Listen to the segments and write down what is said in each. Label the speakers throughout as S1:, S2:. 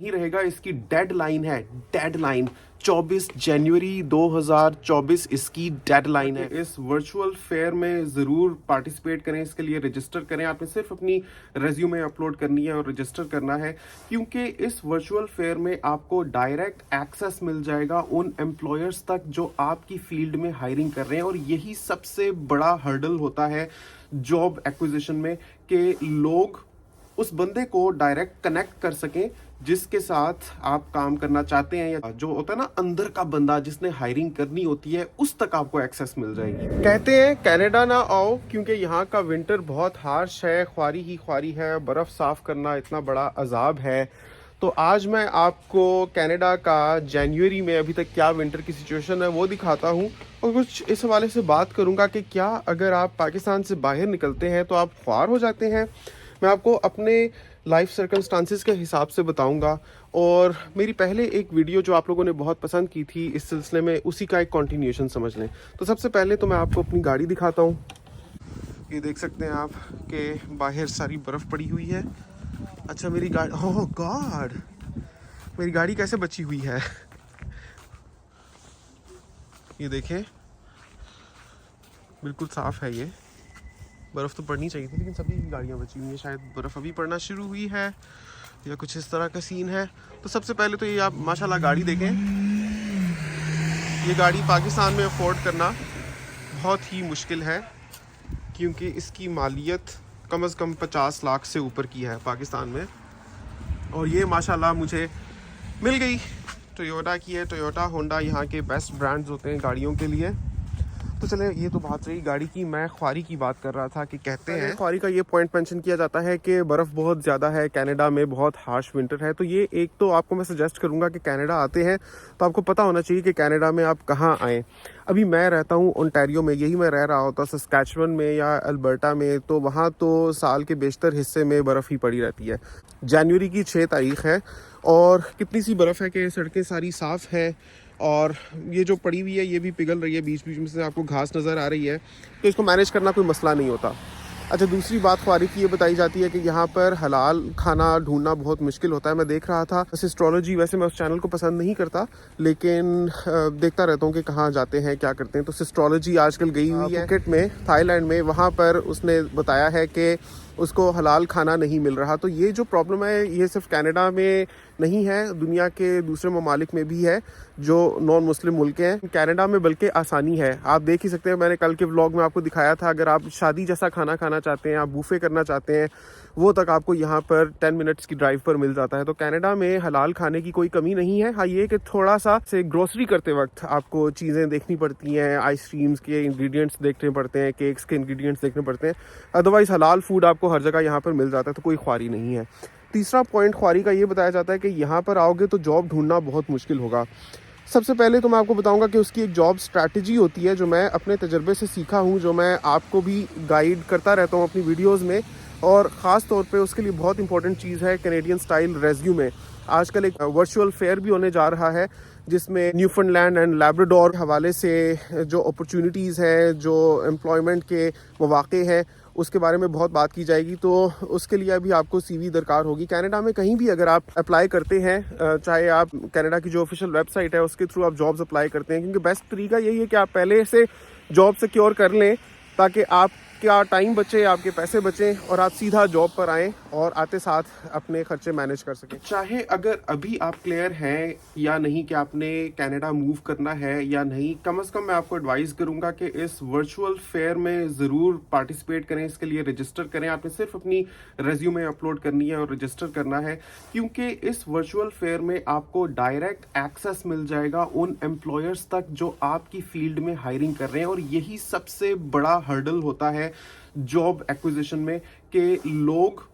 S1: नहीं रहेगा। इसकी डेड लाइन है, डेड लाइन 24 जनवरी 2024 इसकी डेडलाइन है। इस वर्चुअल फेयर में ज़रूर पार्टिसिपेट करें, इसके लिए रजिस्टर करें। आपने सिर्फ अपनी रेज्यूमे अपलोड करनी है और रजिस्टर करना है, क्योंकि इस वर्चुअल फेयर में आपको डायरेक्ट एक्सेस मिल जाएगा उन एम्प्लॉयर्स तक जो आपकी फील्ड में हायरिंग कर रहे हैं। और यही सबसे बड़ा हर्डल होता है जॉब एक्विजिशन में, कि लोग उस बंदे को डायरेक्ट कनेक्ट कर सकें जिसके साथ आप काम करना चाहते हैं, या जो होता है ना अंदर का बंदा जिसने हायरिंग करनी होती है, उस तक आपको एक्सेस मिल जाएगी। कहते हैं कनाडा ना आओ क्योंकि यहाँ का विंटर बहुत हार्श है, ख्वारी ही ख्वारी है, बर्फ साफ करना इतना बड़ा अजाब है। तो आज मैं आपको कनाडा का जनवरी में अभी तक क्या विंटर की सिचुएशन है वो दिखाता हूँ, और कुछ इस हवाले से बात करूँगा कि क्या अगर आप पाकिस्तान से बाहर निकलते हैं तो आप ख्वार हो जाते हैं। मैं आपको अपने लाइफ सर्कमस्टांसिस के हिसाब से बताऊंगा, और मेरी पहले एक वीडियो जो आप लोगों ने बहुत पसंद की थी इस सिलसिले में, उसी का एक कंटिन्यूएशन समझ लें। तो सबसे पहले तो मैं आपको अपनी गाड़ी दिखाता हूँ। ये देख सकते हैं आप कि बाहर सारी बर्फ़ पड़ी हुई है। अच्छा मेरी गाड़ी, ओह गॉड, मेरी गाड़ी कैसे बची हुई है। ये देखें बिल्कुल साफ़ है। ये बर्फ़ तो पड़नी चाहिए थी लेकिन सभी गाड़ियाँ बची हुई हैं, शायद बर्फ़ अभी पड़ना शुरू हुई है या कुछ इस तरह का सीन है। तो सबसे पहले तो ये आप माशाल्लाह गाड़ी देखें। ये गाड़ी पाकिस्तान में अफोर्ड करना बहुत ही मुश्किल है, क्योंकि इसकी मालियत कम से कम 50 लाख से ऊपर की है पाकिस्तान में। और ये माशाल्लाह मुझे मिल गई, टोयोटा की है। टोयोटा होंडा यहाँ के बेस्ट ब्रांड्स होते हैं गाड़ियों के लिए। तो चले, ये तो बात रही गाड़ी की। मैं ख्वारी की बात कर रहा था कि कहते हैं ख्वारी का ये पॉइंट मेंशन किया जाता है कि बर्फ़ बहुत ज़्यादा है, कनाडा में बहुत हार्श विंटर है। तो ये एक तो आपको मैं सजेस्ट करूंगा कि कनाडा आते हैं तो आपको पता होना चाहिए कि कनाडा में आप कहाँ आएँ। अभी मैं रहता हूँ ओंटारियो में, यही मैं रह रहा होता सस्कैचुअन में या अल्बर्टा में, तो वहाँ तो साल के बेशतर हिस्से में बर्फ़ ही पड़ी रहती है। जनवरी की 6 तारीख है और कितनी सी बर्फ़ है कि सड़कें सारी साफ़ है, और ये जो पड़ी हुई है ये भी पिघल रही है, बीच बीच में से आपको घास नज़र आ रही है। तो इसको मैनेज करना कोई मसला नहीं होता। अच्छा, दूसरी बात ख्वारी की ये बताई जाती है कि यहाँ पर हलाल खाना ढूंढना बहुत मुश्किल होता है। मैं देख रहा था सिस्ट्रोलॉजी, वैसे मैं उस चैनल को पसंद नहीं करता लेकिन देखता रहता हूँ कि कहाँ जाते हैं क्या करते हैं। तो सिस्ट्रोलॉजी आजकल गई हुई है फुकेट में, थाईलैंड में, वहाँ पर उसने बताया है कि उसको हलाल खाना नहीं मिल रहा। तो ये जो प्रॉब्लम है ये सिर्फ कनाडा में नहीं है, दुनिया के दूसरे ममालिक में भी है जो नॉन मुस्लिम मुल्क हैं। कनाडा में बल्कि आसानी है, आप देख ही सकते हैं, मैंने कल के व्लॉग में आपको दिखाया था। अगर आप शादी जैसा खाना खाना चाहते हैं, आप बूफे करना चाहते हैं, वो तक आपको यहाँ पर 10 मिनट्स की ड्राइव पर मिल जाता है। तो कनाडा में हलाल खाने की कोई कमी नहीं है। हाँ, ये कि थोड़ा सा से ग्रोसरी करते वक्त आपको चीज़ें देखनी पड़ती हैं, आइसक्रीम्स के इंग्रेडिएंट्स देखने पड़ते हैं, केक्स के इंग्रेडिएंट्स देखने पड़ते हैं। अदरवाइज़ हलाल फूड आपको हर जगह यहाँ पर मिल जाता है, तो कोई ख्वारी नहीं है। तीसरा पॉइंट ख्वारी का ये बताया जाता है कि यहाँ पर आओगे तो जॉब ढूंढना बहुत मुश्किल होगा। सबसे पहले तो मैं आपको बताऊंगा कि उसकी एक जॉब स्ट्रैटेजी होती है जो मैं अपने तजर्बे से सीखा हूँ, जो मैं आपको भी गाइड करता रहता हूँ अपनी वीडियोस में। और ख़ास तौर पे उसके लिए बहुत इंपॉर्टेंट चीज़ है कैनेडियन स्टाइल रेज्यूमे। आजकल एक वर्चुअल फेयर भी होने जा रहा है जिसमें न्यूफाउंडलैंड एंड लैब्राडोर के हवाले से जो अपॉर्चुनिटीज़ हैं, जो एम्प्लॉयमेंट के मौक़े हैं, उसके बारे में बहुत बात की जाएगी। तो उसके लिए अभी आपको सीवी दरकार होगी। कनाडा में कहीं भी अगर आप अप्लाई करते हैं, चाहे आप कनाडा की जो ऑफिशियल वेबसाइट है उसके थ्रू आप जॉब्स अप्लाई करते हैं, क्योंकि बेस्ट तरीका यही है कि आप पहले से जॉब सिक्योर कर लें ताकि आपका टाइम बचे, आपके पैसे बचें और आप सीधा जॉब पर आएँ और आते साथ अपने खर्चे मैनेज कर सकें। चाहे अगर अभी आप क्लियर हैं या नहीं कि आपने कनाडा मूव करना है या नहीं, कम से कम मैं आपको एडवाइस करूंगा कि इस वर्चुअल फेयर में ज़रूर पार्टिसिपेट करें, इसके लिए रजिस्टर करें। आपने सिर्फ अपनी रेज्यूमे अपलोड करनी है और रजिस्टर करना है, क्योंकि इस वर्चुअल फेयर में आपको डायरेक्ट एक्सेस मिल जाएगा उन एम्प्लॉयर्स तक जो आपकी फील्ड में हायरिंग कर रहे हैं। और यही सबसे बड़ा हर्डल होता है जॉब एक्विजिशन में, कि लोग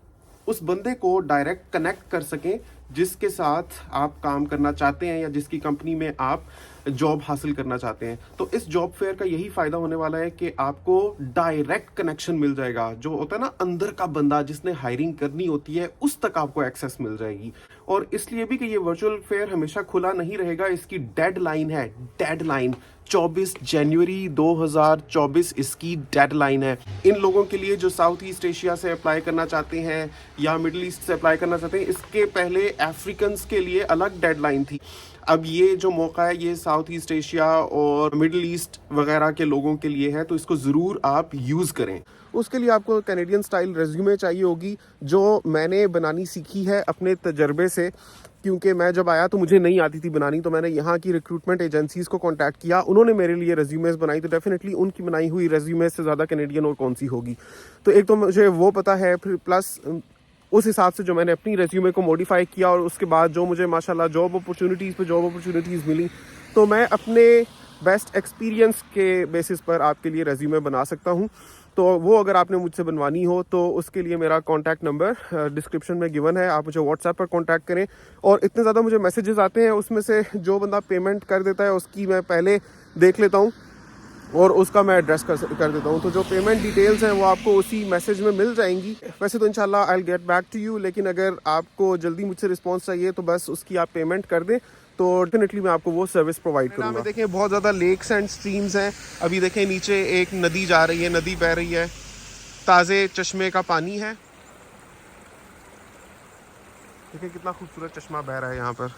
S1: उस बंदे को डायरेक्ट कनेक्ट कर सकें जिसके साथ आप काम करना चाहते हैं या जिसकी कंपनी में आप जॉब हासिल करना चाहते हैं, तो इस जॉब फेयर का यही फायदा होने वाला है कि आपको डायरेक्ट कनेक्शन मिल जाएगा। जो होता है ना अंदर का बंदा जिसने हायरिंग करनी होती है, उस तक आपको एक्सेस मिल जाएगी। और इसलिए भी कि ये वर्चुअल फेयर हमेशा खुला नहीं रहेगा, इसकी डेडलाइन है, डेडलाइन 24 जनवरी 2024 इसकी डेडलाइन है। इन लोगों के लिए जो साउथ ईस्ट एशिया से अप्लाई करना चाहते हैं या मिडिल ईस्ट से अप्लाई करना चाहते हैं, इसके पहले अफ्रीकन्स के लिए अलग डेडलाइन थी। अब ये जो मौका है ये साउथ ईस्ट एशिया और मिडिल ईस्ट वगैरह के लोगों के लिए है, तो इसको ज़रूर आप यूज़ करें। उसके लिए आपको कैनेडियन स्टाइल रेज्यूमे चाहिए होगी, जो मैंने बनानी सीखी है अपने तजर्बे से, क्योंकि मैं जब आया तो मुझे नहीं आती थी बनानी, तो मैंने यहाँ की रिक्रूटमेंट एजेंसीज़ को कांटेक्ट किया, उन्होंने मेरे लिए रेज्यूमेस बनाई, तो डेफिनेटली उनकी बनाई हुई रेज्यूमे से ज़्यादा कैनेडियन और कौन सी होगी। तो एक तो मुझे वो पता है, फिर प्लस उस हिसाब से जो मैंने अपनी रेज्यूमे को मॉडिफाई किया और उसके बाद जो मुझे माशाल्लाह जॉब अपॉर्चुनिटीज़ मिली, तो मैं अपने बेस्ट एक्सपीरियंस के बेसिस पर आपके लिए रेज्यूमे बना सकता हूँ। तो वो अगर आपने मुझसे बनवानी हो तो उसके लिए मेरा कॉन्टैक्ट नंबर डिस्क्रिप्शन में गिवन है, आप मुझे व्हाट्सएप पर कॉन्टैक्ट करें। और इतने ज़्यादा मुझे मैसेजेस आते हैं, उसमें से जो बंदा पेमेंट कर देता है उसकी मैं पहले देख लेता हूँ और उसका मैं एड्रेस कर देता हूँ। तो जो पेमेंट डिटेल्स हैं वो आपको उसी मैसेज में मिल जाएंगी। वैसे तो इंशाल्लाह I will get back to you, लेकिन अगर आपको जल्दी मुझसे रिस्पांस चाहिए तो बस उसकी आप पेमेंट कर दें, तो डेफिनेटली मैं आपको वो सर्विस प्रोवाइड करूँगा। देखें बहुत ज़्यादा लेक्स एंड स्ट्रीम्स हैं। अभी देखें नीचे एक नदी जा रही है, नदी बह रही है, ताज़े चश्मे का पानी है। देखें कितना खूबसूरत चश्मा बह रहा है यहाँ पर।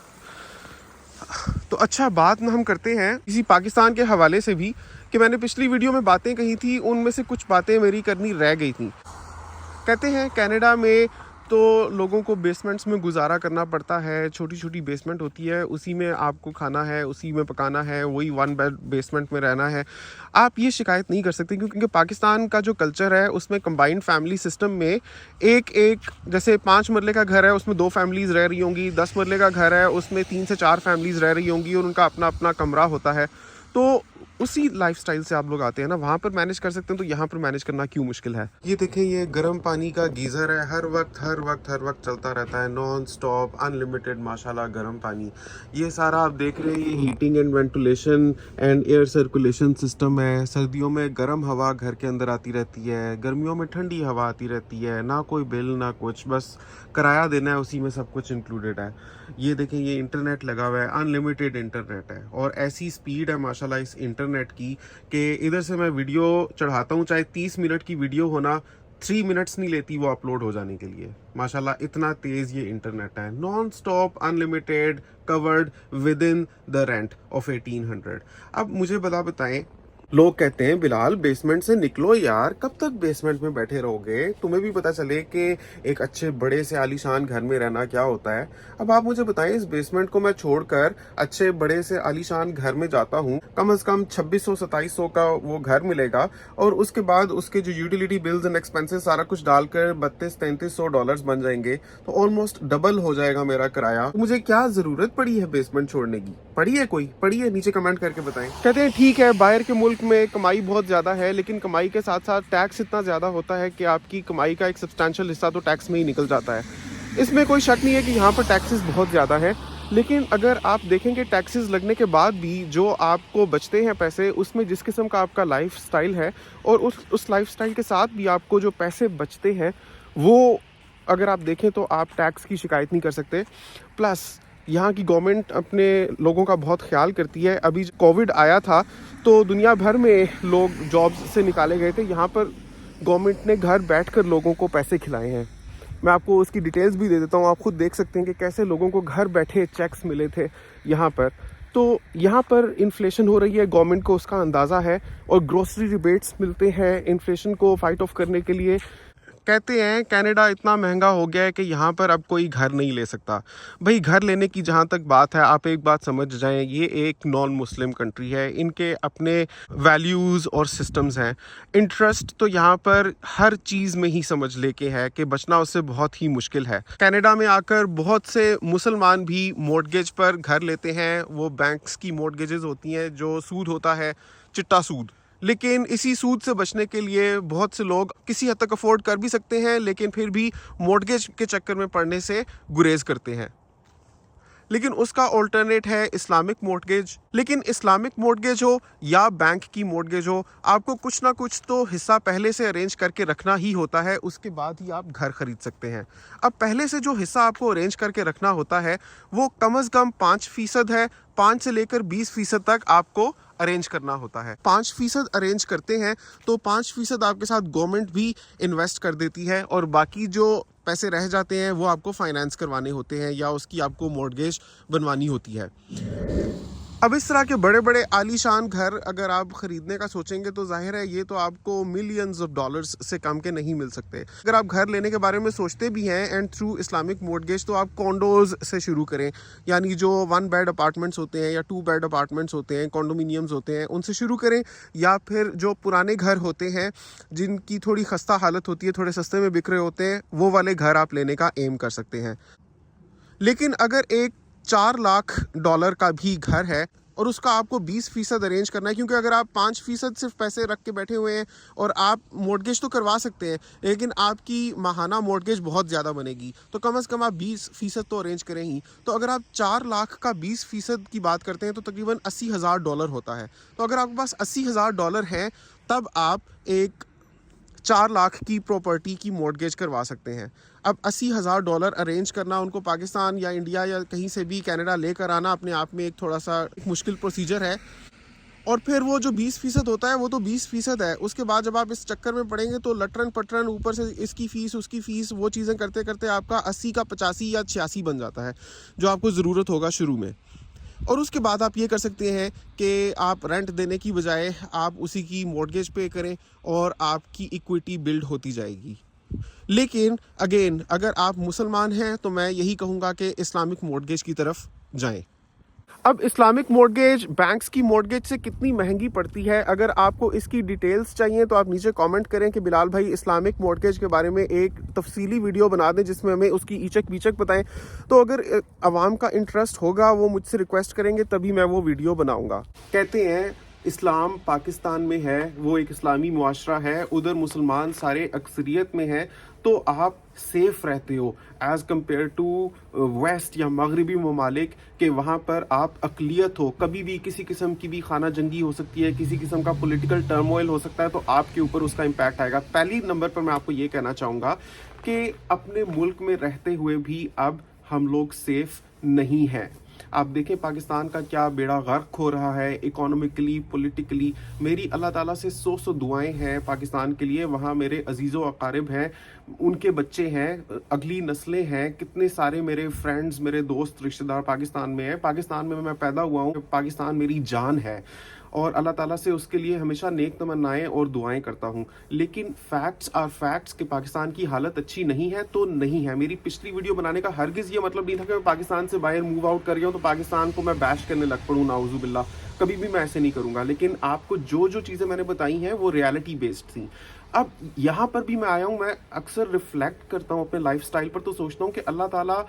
S1: तो अच्छा, बात ना हम करते हैं इसी पाकिस्तान के हवाले से भी, कि मैंने पिछली वीडियो में बातें कही थी, उनमें से कुछ बातें मेरी करनी रह गई थी। कहते हैं कनाडा में तो लोगों को बेसमेंट्स में गुजारा करना पड़ता है, छोटी छोटी बेसमेंट होती है, उसी में आपको खाना है, उसी में पकाना है, वही वन बेड बेसमेंट में रहना है। आप ये शिकायत नहीं कर सकते, क्योंकि पाकिस्तान का जो कल्चर है उसमें कंबाइंड फैमिली सिस्टम में एक जैसे 5 मरले का घर है उसमें 2 फैमिलीज़ रह रही होंगी, 10 मरले का घर है उसमें 3 से 4 फैमिलीज़ रह रही होंगी और उनका अपना अपना कमरा होता है। तो उसी लाइफस्टाइल से आप लोग आते हैं ना, वहाँ पर मैनेज कर सकते हैं, तो यहाँ पर मैनेज करना क्यों मुश्किल है। ये देखें, ये गर्म पानी का गीज़र है, हर वक्त चलता रहता है, नॉन स्टॉप अनलिमिटेड माशाल्लाह गर्म पानी। ये सारा आप देख रहे हैं, ये heating and ventilation and air circulation system है। सर्दियों में गर्म हवा घर के अंदर आती रहती है, गर्मियों में ठंडी हवा आती रहती है, ना कोई बिल ना कुछ, बस किराया देना है, उसी में सब कुछ इंक्लूडेड है। ये देखें, ये इंटरनेट लगा हुआ है, अनलिमिटेड इंटरनेट है, और ऐसी स्पीड है माशाल्लाह इस इंटरनेट की कि इधर से मैं वीडियो चढ़ाता हूँ, चाहे 30 मिनट की वीडियो होना, 3 मिनट्स नहीं लेती वो अपलोड हो जाने के लिए। माशाल्लाह इतना तेज़ ये इंटरनेट है, non stop unlimited, covered with in the rent of 1800। अब मुझे बताएं, लोग कहते हैं बिलाल बेसमेंट से निकलो यार, कब तक बेसमेंट में बैठे रहोगे, तुम्हें भी पता चले कि एक अच्छे बड़े से आलीशान घर में रहना क्या होता है। अब आप मुझे बताएं, इस बेसमेंट को मैं छोड़कर अच्छे बड़े से आलीशान घर में जाता हूँ, कम से कम 2600-2700 का वो घर मिलेगा, और उसके बाद उसके जो यूटिलिटी बिल्स एंड एक्सपेंसेस सारा कुछ डालकर $3200-3300 बन जाएंगे, तो ऑलमोस्ट डबल हो जाएगा मेरा किराया। तो मुझे क्या जरूरत पड़ी है बेसमेंट छोड़ने की? पड़ी है नीचे कमेंट करके बताएं। कहते हैं ठीक है, बाहर के मुल्क में कमाई बहुत ज़्यादा है, लेकिन कमाई के साथ साथ टैक्स इतना ज़्यादा होता है कि आपकी कमाई का एक सब्सटैंशियल हिस्सा तो टैक्स में ही निकल जाता है। इसमें कोई शक नहीं है कि यहाँ पर टैक्सेस बहुत ज़्यादा है, लेकिन अगर आप देखेंगे टैक्सेस लगने के बाद भी जो आपको बचते हैं पैसे, उसमें जिस किस्म का आपका लाइफ स्टाइल है और उस लाइफ स्टाइल के साथ भी आपको जो पैसे बचते हैं, वो अगर आप देखें तो आप टैक्स की शिकायत नहीं कर सकते। प्लस यहाँ की गवर्नमेंट अपने लोगों का बहुत ख्याल करती है। अभी कोविड आया था तो दुनिया भर में लोग जॉब्स से निकाले गए थे, यहाँ पर गवर्नमेंट ने घर बैठकर लोगों को पैसे खिलाए हैं। मैं आपको उसकी डिटेल्स भी दे देता हूँ, आप खुद देख सकते हैं कि कैसे लोगों को घर बैठे चेक्स मिले थे यहाँ पर। तो यहाँ पर इन्फ्लेशन हो रही है, गवर्नमेंट को उसका अंदाज़ा है, और ग्रोसरी रिबेट्स मिलते हैं इन्फ्लेशन को फाइट ऑफ करने के लिए। कहते हैं कनाडा इतना महंगा हो गया है कि यहाँ पर अब कोई घर नहीं ले सकता। भाई घर लेने की जहाँ तक बात है, आप एक बात समझ जाएं, ये एक नॉन मुस्लिम कंट्री है, इनके अपने वैल्यूज़ और सिस्टम्स हैं। इंटरेस्ट तो यहाँ पर हर चीज़ में ही समझ लेके है कि बचना उससे बहुत ही मुश्किल है। कनाडा में आकर बहुत से मुसलमान भी मॉर्गेज पर घर लेते हैं, वो बैंक्स की मॉर्गेजेस होती हैं जो सूद होता है, चिट्टा सूद। लेकिन इसी सूद से बचने के लिए बहुत से लोग किसी हद तक अफोर्ड कर भी सकते हैं, लेकिन फिर भी मॉर्गेज के चक्कर में पड़ने से गुरेज करते हैं। لیکن اس کا آلٹرنیٹ ہے اسلامک مورٹگیج. لیکن اسلامک مورٹگیج ہو یا بینک کی مورٹگیج ہو, آپ کو کچھ نہ کچھ تو حصہ پہلے سے ارینج کر کے رکھنا ہی ہوتا ہے, اس کے بعد ہی آپ گھر خرید سکتے ہیں. اب پہلے سے جو حصہ آپ کو ارینج کر کے رکھنا ہوتا ہے وہ کم از کم 5% ہے. 5 سے لے کر 20% تک آپ کو ارینج کرنا ہوتا ہے. 5% ارینج کرتے ہیں تو 5% آپ کے ساتھ گورنمنٹ بھی انویسٹ کر دیتی ہے, اور باقی جو پیسے رہ جاتے ہیں وہ آپ کو فائنانس کروانے ہوتے ہیں یا اس کی آپ کو مورٹگیج بنوانی ہوتی ہے. اب اس طرح کے بڑے بڑے عالی شان گھر اگر آپ خریدنے کا سوچیں گے تو ظاہر ہے یہ تو آپ کو ملینز آف ڈالرز سے کم کے نہیں مل سکتے. اگر آپ گھر لینے کے بارے میں سوچتے بھی ہیں اینڈ تھرو اسلامک مورٹگیج, تو آپ کونڈوز سے شروع کریں, یعنی جو 1 بیڈ اپارٹمنٹس ہوتے ہیں یا 2 بیڈ اپارٹمنٹس ہوتے ہیں, کانڈومینیمز ہوتے ہیں, ان سے شروع کریں. یا پھر جو پرانے گھر ہوتے ہیں جن کی تھوڑی خستہ حالت ہوتی ہے, تھوڑے سستے میں بک رہے ہوتے ہیں, وہ والے گھر آپ لینے کا ایم کر سکتے ہیں. لیکن اگر ایک $4 لاکھ کا بھی گھر ہے اور اس کا آپ کو 20% ارینج کرنا ہے, کیونکہ اگر آپ 5% صرف پیسے رکھ کے بیٹھے ہوئے ہیں اور آپ مورٹگیج تو کروا سکتے ہیں لیکن آپ کی ماہانہ مورٹگیج بہت زیادہ بنے گی, تو کم از کم آپ 20% تو ارینج کریں ہی. تو اگر آپ 4 لاکھ کا 20% کی بات کرتے ہیں تو تقریباً $80,000 ہوتا ہے. تو اگر آپ کے پاس $80,000 ہیں تب آپ ایک 4 لاکھ کی پراپرٹی کی مورٹگیج کروا سکتے ہیں. اب $80,000 ارینج کرنا ان کو پاکستان یا انڈیا یا کہیں سے بھی کینیڈا لے کر آنا اپنے آپ میں ایک تھوڑا سا مشکل پروسیجر ہے. اور پھر وہ جو 20% ہوتا ہے وہ تو 20% ہے. اس کے بعد جب آپ اس چکر میں پڑیں گے تو لٹرن پٹرن اوپر سے اس کی فیس اس کی فیس, وہ چیزیں کرتے کرتے آپ کا 80 کا 85 یا 86 بن جاتا ہے جو آپ کو ضرورت ہوگا شروع میں. اور اس کے بعد آپ یہ کر سکتے ہیں کہ آپ رینٹ دینے کی بجائے آپ اسی کی مورٹگیج پے کریں اور آپ کی ایکویٹی بلڈ ہوتی جائے گی. لیکن اگین اگر آپ مسلمان ہیں تو میں یہی کہوں گا کہ اسلامک مورٹگیج کی طرف جائیں. اب اسلامک مورٹگیج بینکس کی مورٹگیج سے کتنی مہنگی پڑتی ہے, اگر آپ کو اس کی ڈیٹیلز چاہیے تو آپ نیچے کامنٹ کریں کہ بلال بھائی اسلامک مورٹگیج کے بارے میں ایک تفصیلی ویڈیو بنا دیں جس میں ہمیں اس کی ایچک بیچک بتائیں. تو اگر عوام کا انٹرسٹ ہوگا وہ مجھ سے ریکویسٹ کریں گے تبھی میں وہ ویڈیو بناؤں گا. کہتے ہیں اسلام پاکستان میں ہے, وہ ایک اسلامی معاشرہ ہے, ادھر مسلمان سارے اکثریت میں ہیں, تو آپ سیف رہتے ہو ایز کمپیئر ٹو ویسٹ یا مغربی ممالک کہ وہاں پر آپ اقلیت ہو. کبھی بھی کسی قسم کی بھی خانہ جنگی ہو سکتی ہے, کسی قسم کا پولیٹیکل ٹرموائل ہو سکتا ہے, تو آپ کے اوپر اس کا امپیکٹ آئے گا. پہلی نمبر پر میں آپ کو یہ کہنا چاہوں گا کہ اپنے ملک میں رہتے ہوئے بھی اب ہم لوگ سیف نہیں ہیں. آپ دیکھیں پاکستان کا کیا بیڑا غرق ہو رہا ہے اکانومکلی, پولیٹیکلی. میری اللہ تعالیٰ سے 100 دعائیں ہیں پاکستان کے لیے. وہاں میرے عزیز و اقارب ہیں, ان کے بچے ہیں, اگلی نسلیں ہیں, کتنے سارے میرے فرینڈز, میرے دوست, رشتہ دار پاکستان میں ہیں. پاکستان میں پیدا ہوا ہوں, پاکستان میری جان ہے اور اللہ تعالیٰ سے اس کے لیے ہمیشہ نیک تمنائیں اور دعائیں کرتا ہوں. لیکن فیکٹس آر فیکٹس کہ پاکستان کی حالت اچھی نہیں ہے تو نہیں ہے. میری پچھلی ویڈیو بنانے کا ہرگز یہ مطلب نہیں تھا کہ میں پاکستان سے باہر موو آؤٹ کر گیا ہوں تو پاکستان کو میں بیش کرنے لگ پڑوں, نعوذ باللہ. کبھی بھی میں ایسے نہیں کروں گا. لیکن آپ کو جو چیزیں میں نے بتائی ہیں وہ ریالٹی بیسڈ تھیں. اب یہاں پر بھی میں آیا ہوں, میں اکثر ریفلیکٹ کرتا ہوں اپنے لائف سٹائل پر, تو سوچتا ہوں کہ اللہ تعالیٰ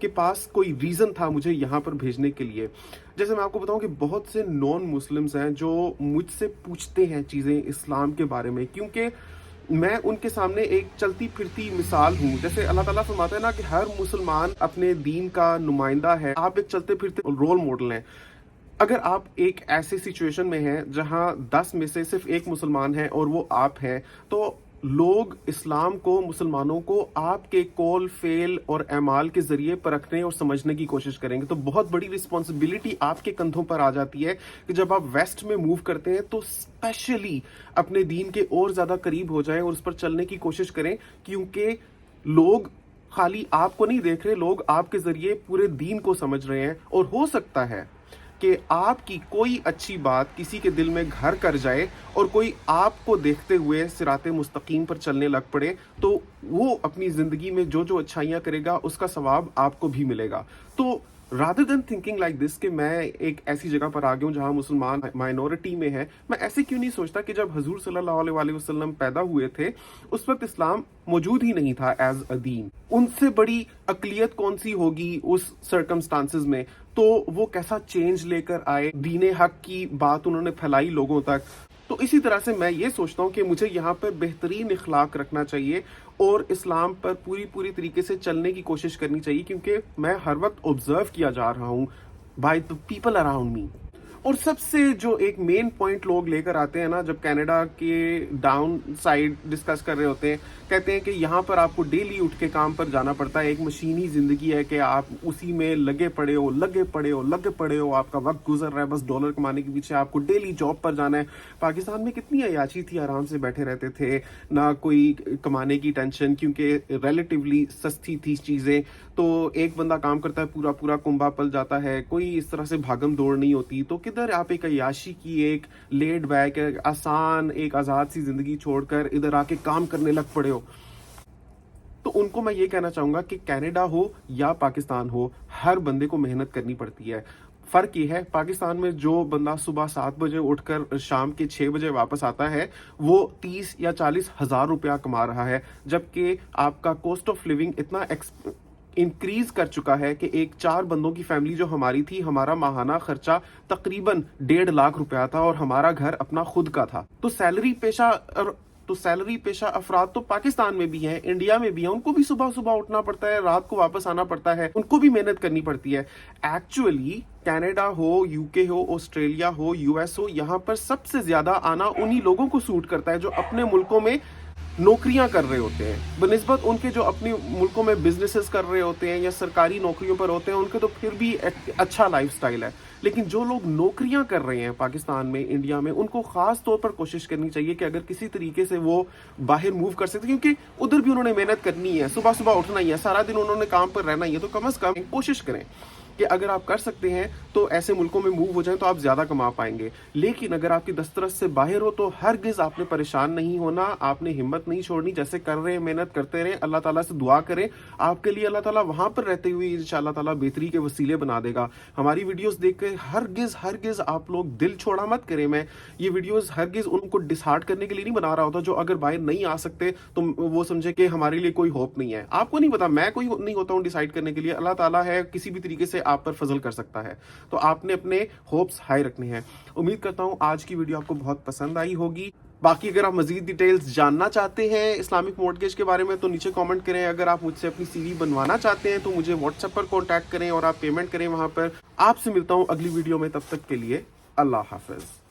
S1: کے پاس کوئی ریزن تھا مجھے یہاں پر بھیجنے کے لیے. جیسے میں آپ کو بتاؤں کہ بہت سے نان مسلمز ہیں جو مجھ سے پوچھتے ہیں چیزیں اسلام کے بارے میں, کیونکہ میں ان کے سامنے ایک چلتی پھرتی مثال ہوں. جیسے اللہ تعالیٰ فرماتا ہے نا کہ ہر مسلمان اپنے دین کا نمائندہ ہے, آپ ایک چلتے پھرتے رول ماڈل ہیں. اگر آپ ایک ایسی سچویشن میں ہیں جہاں 10 میں سے صرف ایک مسلمان ہے اور وہ آپ ہیں, تو لوگ اسلام کو, مسلمانوں کو آپ کے قول, فعل اور اعمال کے ذریعے پرکھنے اور سمجھنے کی کوشش کریں گے. تو بہت بڑی رسپانسبلٹی آپ کے کندھوں پر آ جاتی ہے کہ جب آپ ویسٹ میں موو کرتے ہیں تو اسپیشلی اپنے دین کے اور زیادہ قریب ہو جائیں اور اس پر چلنے کی کوشش کریں, کیونکہ لوگ خالی آپ کو نہیں دیکھ رہے, لوگ آپ کے ذریعے پورے دین کو سمجھ رہے ہیں. اور ہو سکتا ہے کہ آپ کی کوئی اچھی بات کسی کے دل میں گھر کر جائے اور کوئی آپ کو دیکھتے ہوئے صراط مستقیم پر چلنے لگ پڑے, تو وہ اپنی زندگی میں جو اچھائیاں کرے گا اس کا ثواب آپ کو بھی ملے گا. تو rather than thinking like this کہ میں ایک ایسی جگہ پر آ گیا ہوں جہاں مسلمان مائنورٹی میں ہے, میں ایسے کیوں نہیں سوچتا کہ جب حضور صلی اللہ علیہ وسلم پیدا ہوئے تھے اس وقت اسلام موجود ہی نہیں تھا ایز اے دین. ان سے بڑی اقلیت کون سی ہوگی اس سرکمسٹانسز میں, تو وہ کیسا چینج لے کر آئے, دین حق کی بات انہوں نے پھیلائی لوگوں تک. تو اسی طرح سے میں یہ سوچتا ہوں کہ مجھے یہاں پر بہترین اخلاق رکھنا چاہیے اور اسلام پر پوری طریقے سے چلنے کی کوشش کرنی چاہیے، کیونکہ میں ہر وقت آبزرو کیا جا رہا ہوں by the people around me. اور سب سے جو ایک مین پوائنٹ لوگ لے کر آتے ہیں نا، جب کینیڈا کے ڈاؤن سائڈ ڈسکس کر رہے ہوتے ہیں، کہتے ہیں کہ یہاں پر آپ کو ڈیلی اٹھ کے کام پر جانا پڑتا ہے، ایک مشینی زندگی ہے کہ آپ اسی میں لگے پڑے ہو، آپ کا وقت گزر رہا ہے بس ڈالر کمانے کے پیچھے، آپ کو ڈیلی جاب پر جانا ہے. پاکستان میں کتنی عیاشی تھی، آرام سے بیٹھے رہتے تھے، نہ کوئی کمانے کی ٹینشن، کیونکہ ریلیٹیولی سستی تھی چیزیں. تو ایک بندہ کام کرتا ہے، پورا کنبہ پل جاتا ہے، کوئی اس طرح سے بھاگم دوڑ نہیں ہوتی. تو کدھر آپ ایک عیاشی کی، ایک لیڈ بیک، آسان، ایک آزاد سی زندگی چھوڑ کر ادھر آ کے کام کرنے لگ پڑے ہو. تو ان کو میں یہ کہنا چاہوں گا کہ کینیڈا ہو یا پاکستان ہو، ہر بندے کو محنت کرنی پڑتی ہے. فرق یہ ہے، پاکستان میں جو بندہ صبح 7 بجے اٹھ کر شام کے 6 بجے واپس آتا ہے، وہ 30 یا 40 ہزار روپیہ کما رہا ہے، جبکہ آپ کا کوسٹ آف لیونگ اتنا انکریز کر چکا ہے کہ ایک 4 بندوں کی فیملی جو ہماری تھی، ہمارا ماہانہ خرچہ تقریباً 1.5 لاکھ روپیہ تھا، اور ہمارا گھر اپنا خود کا تھا. تو سیلری پیشہ افراد تو پاکستان میں بھی ہیں، انڈیا میں بھی ہیں، ان کو بھی صبح اٹھنا پڑتا ہے، رات کو واپس آنا پڑتا ہے، ان کو بھی محنت کرنی پڑتی ہے. ایکچولی کینیڈا ہو، یو کے ہو، آسٹریلیا ہو، یو ایس ہو، یہاں پر سب سے زیادہ آنا انہی لوگوں کو سوٹ کرتا ہے جو اپنے ملکوں میں نوکریاں کر رہے ہوتے ہیں، بنسبت ان کے جو اپنی ملکوں میں بزنسز کر رہے ہوتے ہیں یا سرکاری نوکریوں پر ہوتے ہیں، ان کے تو پھر بھی اچھا لائف سٹائل ہے. لیکن جو لوگ نوکریاں کر رہے ہیں پاکستان میں، انڈیا میں، ان کو خاص طور پر کوشش کرنی چاہیے کہ اگر کسی طریقے سے وہ باہر موو کر سکتے، کیونکہ ادھر بھی انہوں نے محنت کرنی ہے، صبح اٹھنا ہی ہے، سارا دن انہوں نے کام پر رہنا ہی ہے. تو کم از کم کوشش کریں کہ اگر آپ کر سکتے ہیں تو ایسے ملکوں میں موو ہو جائیں تو آپ زیادہ کما پائیں گے. لیکن اگر آپ کی دسترس سے باہر ہو تو ہرگز آپ نے پریشان نہیں ہونا، آپ نے ہمت نہیں چھوڑنی. جیسے کر رہے ہیں محنت کرتے رہیں، اللہ تعالیٰ سے دعا کریں آپ کے لیے، اللہ تعالیٰ وہاں پر رہتے ہوئے انشاءاللہ تعالیٰ بہتری کے وسیلے بنا دے گا. ہماری ویڈیوز دیکھ کے ہرگز آپ لوگ دل چھوڑا مت کریں. میں یہ ویڈیوز ہرگز ان کو ڈسہارٹ کرنے کے لیے نہیں بنا رہا ہوتا جو اگر باہر نہیں آ سکتے تو وہ سمجھے کہ ہمارے لیے کوئی ہوپ نہیں ہے. آپ کو نہیں پتا، میں کوئی نہیں ہوتا ہوں ڈیسائیڈ کرنے کے لیے، اللہ تعالیٰ ہے، کسی بھی طریقے سے آپ پر فضل کر سکتا ہے. تو آپ نے اپنے ہوپس ہائی رکھنے ہیں. امید کرتا ہوں آج کی ویڈیو آپ کو بہت پسند آئی ہوگی. باقی اگر آپ مزید ڈیٹیلز جاننا چاہتے ہیں اسلامک مورٹگیج کے بارے میں تو نیچے کامنٹ کریں. اگر آپ مجھ سے اپنی سی وی بنوانا چاہتے ہیں تو مجھے واٹس ایپ پر کانٹیکٹ کریں اور آپ پیمنٹ کریں وہاں پر. آپ سے ملتا ہوں اگلی ویڈیو میں، تب تک کے لیے اللہ حافظ.